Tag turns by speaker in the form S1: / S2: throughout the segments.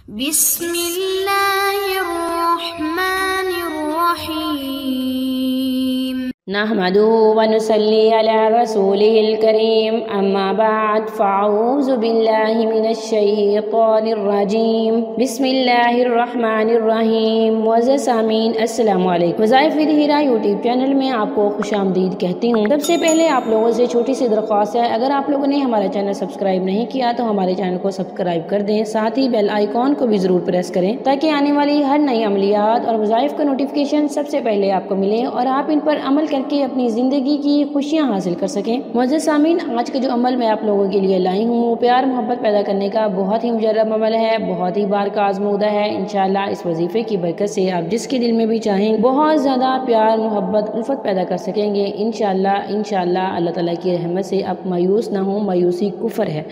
S1: बिस्मिल्लाहिर्रहमानिर्रहीम।
S2: नहमदुहु व नुसल्ली अला रसूलिहिल करीम, अम्मा बाद फ़अऊज़ु बिल्लाहि मिनश शैतानिर रजीम, बिस्मिल्लाहिर्रहमानिर्रहीम। मुअज़्ज़ज़ सामीन, अस्सलामु अलैकुम। वज़ाइफ़ विद हीरा यूट्यूब चैनल में आपको खुशामदीद कहती हूँ। सबसे पहले आप लोगों से छोटी सी दरख्वास्त है, अगर आप लोगों ने हमारा चैनल सब्सक्राइब नहीं किया तो हमारे चैनल को सब्सक्राइब कर दें, साथ ही बेल आइकॉन को भी ज़रूर प्रेस करें ताकि आने वाली हर नई अमलियात और वज़ाइफ़ का नोटिफिकेशन सबसे पहले आपको मिले और आप इन पर अमल करके अपनी ज़िंदगी की खुशियाँ हासिल कर सकें। मुअज़्ज़ज़ सामीन, आज का जो अमल मैं आप लोगों के लिए लाई हूँ वो प्यार मोहब्बत पैदा करने का बहुत ही मुजर्रब अमल है, बहुत ही बार का आज़मूदा है। इंशाअल्लाह इस वजीफ़े की बरकत से आप जिसके दिल में भी चाहें बहुत ज़्यादा प्यार मोहब्बत उल्फत पैदा कर सकेंगे। इंशाअल्लाह अल्लाह ताला की रहमत से आप मायूस ना हो, मायूसी कुफ्र है।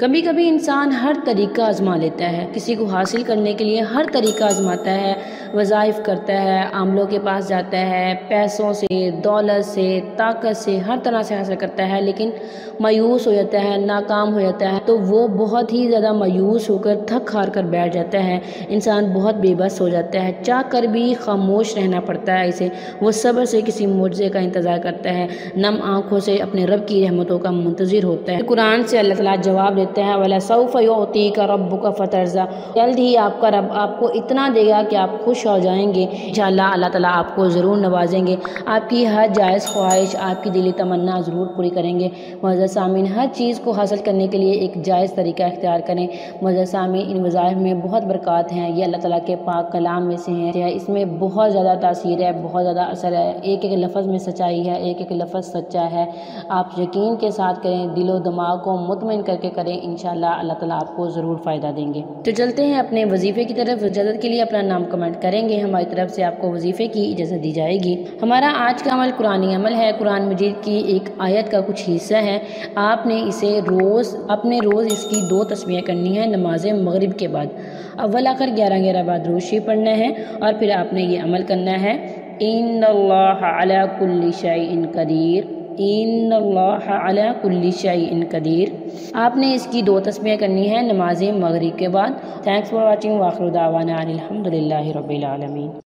S2: कभी कभी इंसान हर तरीका आजमा लेता है, किसी को हासिल करने के लिए हर तरीका आजमाता है, वज़ाइफ़ करता है, आमलों के पास जाता है, पैसों से, दौलत से, ताकत से, हर तरह से हासिल करता है, लेकिन मायूस हो जाता है, नाकाम हो जाता है, तो वो बहुत ही ज़्यादा मायूस होकर थक हार कर बैठ जाता है। इंसान बहुत बेबस हो जाता है, चाह कर भी खामोश रहना पड़ता है इसे। वो सब्र से किसी मुआवजे का इंतज़ार करता है, नम आँखों से अपने रब की रहमतों का मुंतज़िर होता है। कुरान से अल्लाह ताला जवाब देता है, वला सौफ युअतीका रब्बुका फतरज़ा, जल्द ही आपका रब आपको इतना देगा कि आप खुश हो जाएंगे। इंशाअल्लाह अल्लाह ताला आपको ज़रूर नवाजेंगे, आपकी हर जायज़ ख्वाहिश, आपकी दिली तमन्ना ज़रूर पूरी करेंगे। मुअज़्ज़ज़ सामीन, हर चीज़ को हासिल करने के लिए एक जायज़ तरीका इख्तियार करें। मुअज़्ज़ज़ सामीन, इन वज़ाइफ़ में बहुत बरक़ात हैं, ये अल्लाह ताला के पाक कलाम में से हैं, इसमें बहुत ज़्यादा तासीर है, बहुत ज़्यादा असर है, एक एक लफ्ज़ में सच्चाई है, एक एक लफ्ज़ सच्चा है। आप यकीन के साथ करें, दिलो दिमाग को मुतमईन करके करें, इंशाअल्लाह अल्लाह ताला आपको ज़रूर फ़ायदा देंगे। तो चलते हैं अपने वजीफ़े की तरफ। इजाज़त के लिए अपना नाम कमेंट करेंगे, हमारी तरफ से आपको वजीफ़े की इजाज़त दी जाएगी। हमारा आज का अमल कुरानी अमल है, कुरान मजीद की एक आयत का कुछ हिस्सा है। आपने इसे रोज़ इसकी 2 तस्बीहें करनी है नमाज मगरिब के बाद। अव्वल आखिर 11-11 बार दुरूद शरीफ पढ़ना है और फिर आपने ये अमल करना है, इन्नल्लाह अला कुल्ली शैइन कदीर, इन्नल्लाह अला कुल्ली शैइन कदीर। आपने इसकी 2 तस्बीहें करनी है नमाज मगरिब के बाद। Thanks for watching. वाखिर दावाना अनिल हम्दुलिल्लाहि रब्बिल आलमीन।